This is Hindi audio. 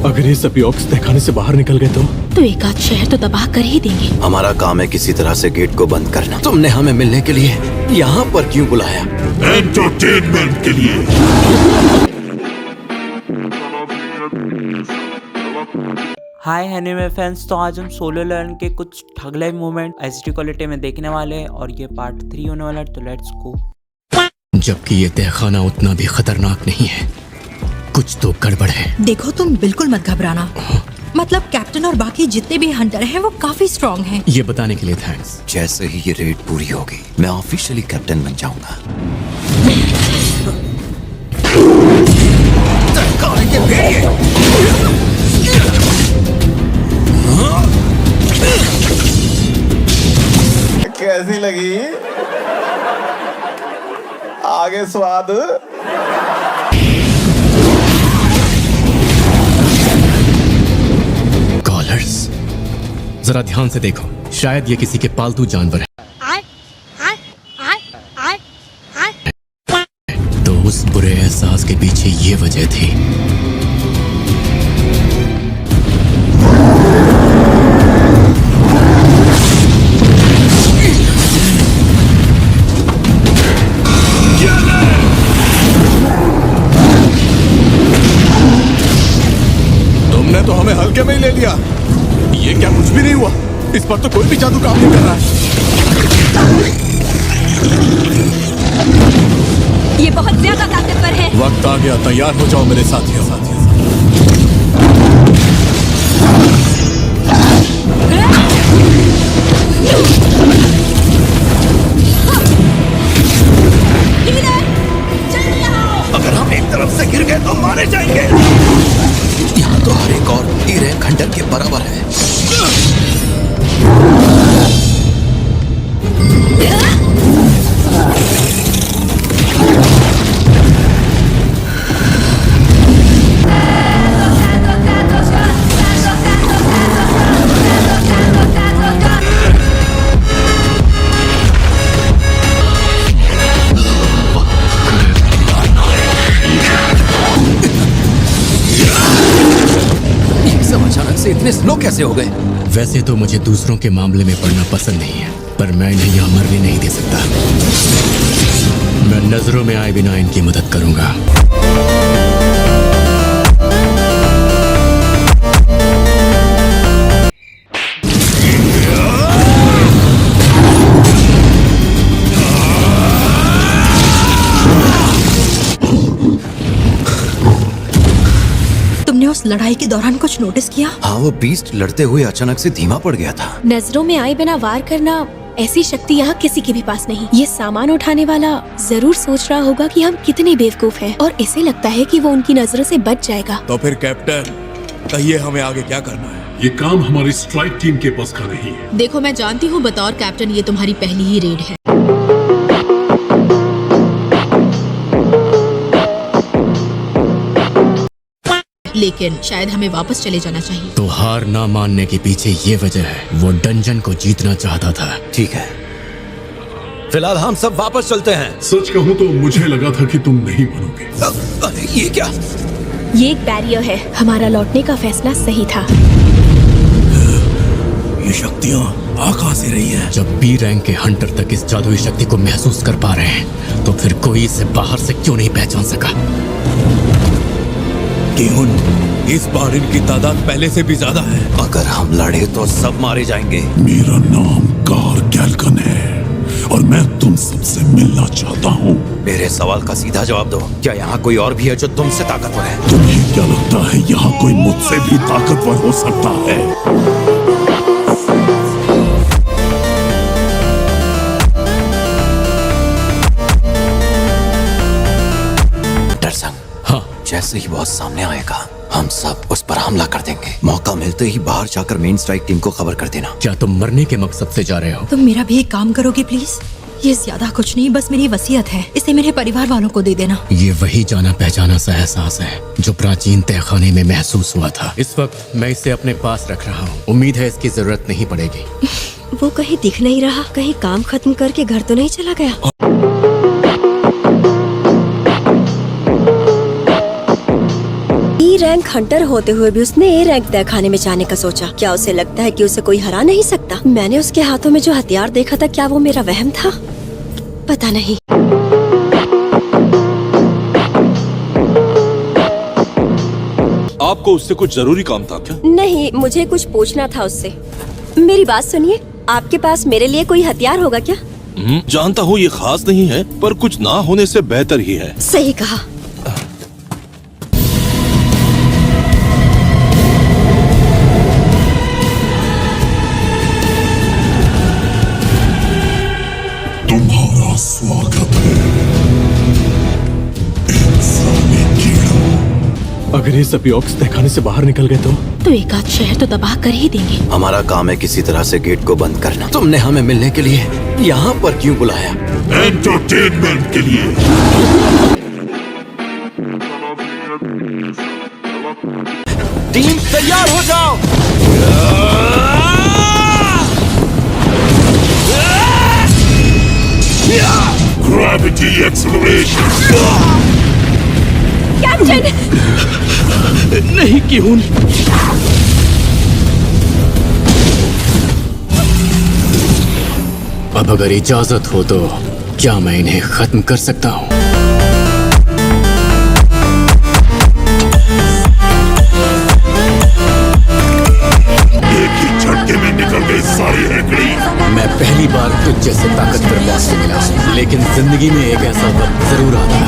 अगर ये सभी ऑक्स तहखाने से बाहर निकल गए तो एक आध शहर तो तबाह कर ही देंगे। हमारा काम है किसी तरह से गेट को बंद करना। तुमने हमें मिलने के लिए यहाँ पर क्यों बुलाया? एंटरटेनमेंट के लिए। हाय एनिमे फैंस, तो आज हम सोलो लर्न के कुछ ठग लाइव मूवमेंट एचडी क्वालिटी में देखने वाले हैं और ये पार्ट 3 होने वाला है, तो लेट्स गो। जबकि ये तहखाना उतना भी खतरनाक नहीं है, कुछ तो गड़बड़ है। देखो तुम बिल्कुल मत घबराना। मतलब कैप्टन और बाकी जितने भी हंटर हैं वो काफी स्ट्रॉन्ग हैं। ये बताने के लिए थैंक्स। जैसे ही ये रेड पूरी होगी मैं ऑफिशियली कैप्टन बन जाऊंगा। कैसी लगी? आगे स्वाद। कॉलर्स, जरा ध्यान से देखो, शायद ये किसी के पालतू जानवर है। तो उस बुरे एहसास के पीछे ये वजह थी। तुमने तो हमें हल्के में ही ले लिया। ये क्या कुछ भी नहीं हुआ? इस पर तो कोई भी जादू काम नहीं कर रहा है। ये बहुत ज्यादा ताकतवर है। वक्त आ गया, तैयार हो जाओ मेरे साथियों। अगर हम एक तरफ से गिर गए तो मारे जाएंगे। यहाँ तो हर एक और तीर खंडर के बराबर है। अचानक से इतने स्लो कैसे हो गए? वैसे तो मुझे दूसरों के मामले में पड़ना पसंद नहीं है, पर मैं इन्हें यहाँ मरने नहीं दे सकता। मैं नजरों में आए बिना इनकी मदद करूंगा। उस लड़ाई के दौरान कुछ नोटिस किया? हाँ, वो बीस्ट लड़ते हुए अचानक से धीमा पड़ गया था। नजरों में आए बिना वार करना, ऐसी शक्ति यहाँ किसी के भी पास नहीं। ये सामान उठाने वाला जरूर सोच रहा होगा कि हम कितने बेवकूफ हैं, और इसे लगता है कि वो उनकी नजरों से बच जाएगा। तो फिर कैप्टन, कहिए हमें आगे क्या करना है? ये काम हमारी स्ट्राइक टीम के बस का नहीं है। देखो, मैं जानती हूँ बतौर कैप्टन ये तुम्हारी पहली ही रेड है, लेकिन शायद हमें वापस चले जाना चाहिए। तो हार ना मानने के पीछे ये वजह है, वो डंजन को जीतना चाहता था। ठीक है, फिलहाल हम सब वापस चलते हैं। सच कहूँ तो मुझे लगा था कि तुम नहीं मानोगे। अरे ये क्या? ये एक बैरियर है। हमारा लौटने का फैसला सही था। ये शक्तियाँ आ कहाँ से रही हैं? जब बी रैंक के हंटर तक इस जादुई शक्ति को महसूस कर पा रहे हैं, तो फिर कोई इसे बाहर से क्यों नहीं पहचान सका? इस बार इनकी तादाद पहले से भी ज्यादा है। अगर हम लड़े तो सब मारे जाएंगे। मेरा नाम कार गैल्कन है और मैं तुम सबसे मिलना चाहता हूँ। मेरे सवाल का सीधा जवाब दो। क्या यहाँ कोई और भी है जो तुमसे ताकतवर है? तुम्हें क्या लगता है यहाँ कोई मुझसे भी ताकतवर हो सकता है? जैसे ही बॉस सामने आएगा, हम सब उस पर हमला कर देंगे। मौका मिलते ही बाहर जाकर मेन स्ट्राइक टीम को खबर कर देना। क्या तुम मरने के मकसद से जा रहे हो? तुम मेरा भी एक काम करोगे प्लीज? ये ज्यादा कुछ नहीं, बस मेरी वसीयत है। इसे मेरे परिवार वालों को दे देना। ये वही जाना पहचाना सा एहसास है जो प्राचीन तहखाने में महसूस हुआ था। इस वक्त मैं इसे अपने पास रख रहा हूँ। उम्मीद है इसकी जरूरत नहीं पड़ेगी। वो कहीं दिख नहीं रहा। कहीं काम खत्म करके घर तो नहीं चला गया? रैंक हंटर होते हुए भी उसने ए रैंक तय खाने में जाने का सोचा। क्या उसे लगता है कि उसे कोई हरा नहीं सकता? मैंने उसके हाथों में जो हथियार देखा था, क्या वो मेरा वहम था? पता नहीं। आपको उससे कुछ जरूरी काम था क्या? नहीं, मुझे कुछ पूछना था उससे। मेरी बात सुनिए, आपके पास मेरे लिए कोई हथियार होगा क्या? जानता हूँ ये खास नहीं है, पर कुछ ना होने से बेहतर ही है। सही कहा। तुम्हारा स्वागत है इंसानी कीड़ों। अगर ये सब यॉक्स तहखाने से बाहर निकल गए तो एक आध शहर तो तबाह कर ही देंगे। हमारा काम है किसी तरह से गेट को बंद करना। तुमने हमें मिलने के लिए यहाँ पर क्यों बुलाया? एंटरटेनमेंट के लिए। टीम तैयार हो जाओ। Gravity acceleration. कैप्टन! नहीं क्यों? अब अगर इजाजत हो तो क्या मैं इन्हें खत्म कर सकता हूँ? एक ही झटके में निकल गई सारी हेकड़ी। मैं पहली बार तुझ जैसे ताकतवर बॉस से मिला हूँ, लेकिन जिंदगी में एक ऐसा वक्त जरूर आता